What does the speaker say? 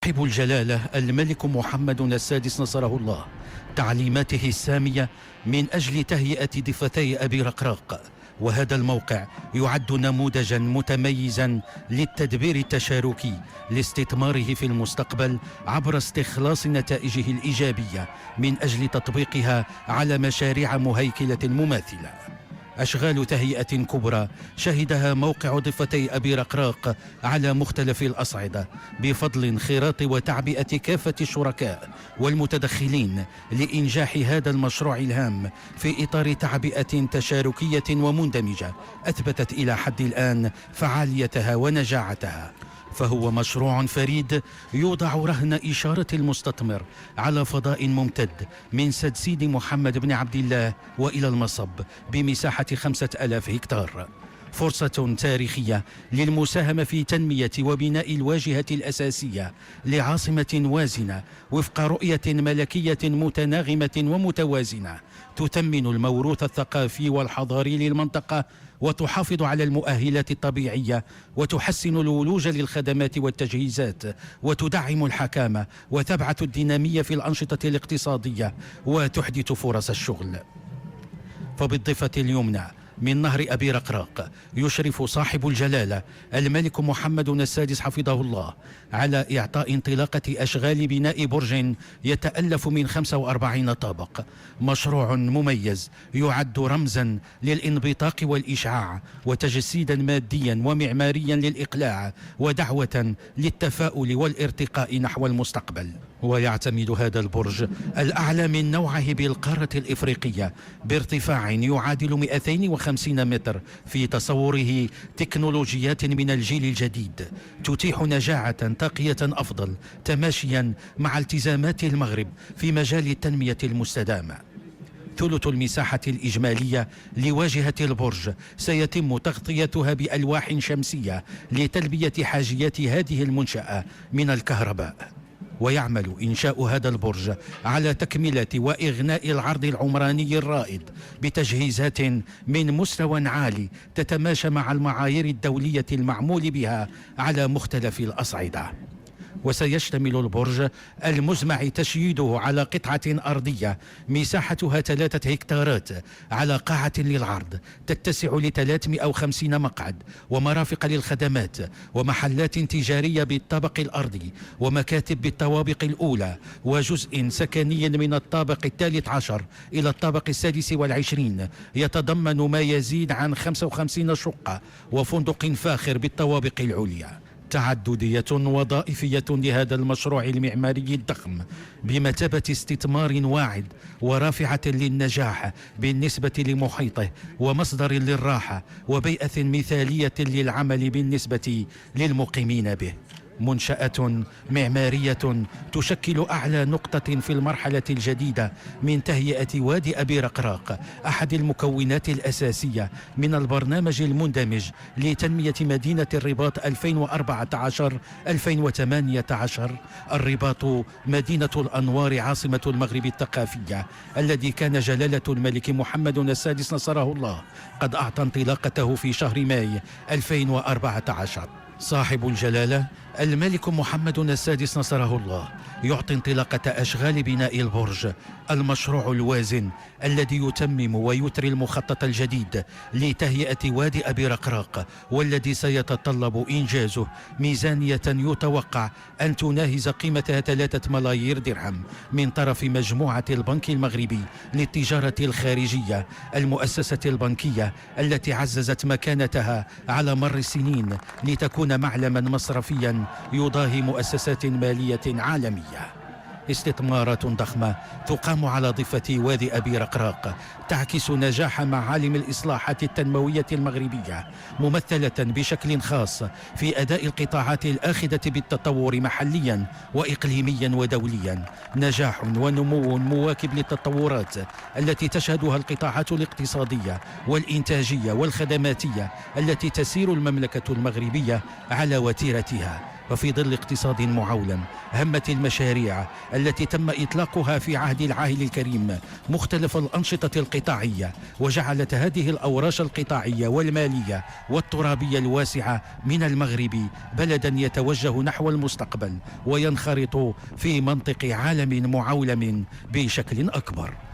صاحب الجلالة الملك محمد السادس نصره الله تعليماته السامية من أجل تهيئة ضفتي أبي رقراق، وهذا الموقع يعد نموذجا متميزا للتدبير التشاركي لاستثماره في المستقبل عبر استخلاص نتائجه الإيجابية من أجل تطبيقها على مشاريع مهيكلة مماثلة. أشغال تهيئة كبرى شهدها موقع ضفتي أبي رقراق على مختلف الأصعدة بفضل انخراط وتعبئة كافة الشركاء والمتدخلين لإنجاح هذا المشروع الهام في إطار تعبئة تشاركية ومندمجة أثبتت إلى حد الآن فعاليتها ونجاعتها. فهو مشروع فريد يوضع رهن إشارة المستثمر على فضاء ممتد من سد سيدي محمد بن عبد الله وإلى المصب بمساحة 5000 هكتار، فرصة تاريخية للمساهمة في تنمية وبناء الواجهة الأساسية لعاصمة وازنة وفق رؤية ملكية متناغمة ومتوازنة تثمن الموروث الثقافي والحضاري للمنطقة وتحافظ على المؤهلات الطبيعية وتحسن الولوج للخدمات والتجهيزات وتدعم الحكامة وتبعث الدينامية في الأنشطة الاقتصادية وتحدث فرص الشغل. فبالضفة اليمنى من نهر أبي رقراق يشرف صاحب الجلالة الملك محمد السادس حفظه الله على إعطاء انطلاقة أشغال بناء برج يتألف من 45 طابق، مشروع مميز يعد رمزا للانبطاق والإشعاع وتجسيدا ماديا ومعماريا للإقلاع ودعوة للتفاؤل والارتقاء نحو المستقبل. ويعتمد هذا البرج الأعلى من نوعه بالقارة الإفريقية بارتفاع يعادل 250 متر في تصوره تكنولوجيات من الجيل الجديد تتيح نجاعة طاقية أفضل تماشيا مع التزامات المغرب في مجال التنمية المستدامة. ثلث المساحة الإجمالية لواجهة البرج سيتم تغطيتها بألواح شمسية لتلبية حاجيات هذه المنشأة من الكهرباء. ويعمل إنشاء هذا البرج على تكملة وإغناء العرض العمراني الرائد بتجهيزات من مستوى عالي تتماشى مع المعايير الدولية المعمول بها على مختلف الأصعدة. وسيشتمل البرج المزمع تشييده على قطعة أرضية مساحتها 3 هكتارات على قاعة للعرض تتسع ل350 مقعد ومرافق للخدمات ومحلات تجارية بالطابق الأرضي ومكاتب بالطوابق الأولى وجزء سكني من الطابق 13 إلى الطابق 26 يتضمن ما يزيد عن 55 شقة وفندق فاخر بالطوابق العليا. تعددية وظائفية لهذا المشروع المعماري الضخم بمثابة استثمار واعد ورافعة للنجاح بالنسبة لمحيطه ومصدر للراحة وبيئة مثالية للعمل بالنسبة للمقيمين به. منشأة معمارية تشكل أعلى نقطة في المرحلة الجديدة من تهيئة وادي أبي رقراق، أحد المكونات الأساسية من البرنامج المندمج لتنمية مدينة الرباط 2014-2018. الرباط مدينة الأنوار عاصمة المغرب الثقافية، الذي كان جلالة الملك محمد السادس نصره الله قد أعطى انطلاقته في شهر ماي 2014. صاحب الجلالة الملك محمد السادس نصره الله يعطي انطلاقة أشغال بناء البرج، المشروع الوازن الذي يتمم ويثري المخطط الجديد لتهيئة وادي أبي رقراق، والذي سيتطلب إنجازه ميزانية يتوقع أن تناهز قيمتها 3 ملايير درهم من طرف مجموعة البنك المغربي للتجارة الخارجية، المؤسسة البنكية التي عززت مكانتها على مر السنين لتكون معلما مصرفيا يضاهي مؤسسات مالية عالمية. استثمارات ضخمة تقام على ضفة وادي أبي رقراق تعكس نجاح معالم الإصلاحات التنموية المغربية، ممثلة بشكل خاص في أداء القطاعات الآخذة بالتطور محليا وإقليميا ودوليا، نجاح ونمو مواكب للتطورات التي تشهدها القطاعات الاقتصادية والإنتاجية والخدماتية التي تسير المملكة المغربية على وتيرتها. وفي ظل اقتصاد معولم همت المشاريع التي تم إطلاقها في عهد العاهل الكريم مختلف الأنشطة القطاعية، وجعلت هذه الأوراش القطاعية والمالية والترابية الواسعة من المغرب بلدا يتوجه نحو المستقبل وينخرط في منطق عالم معولم بشكل أكبر.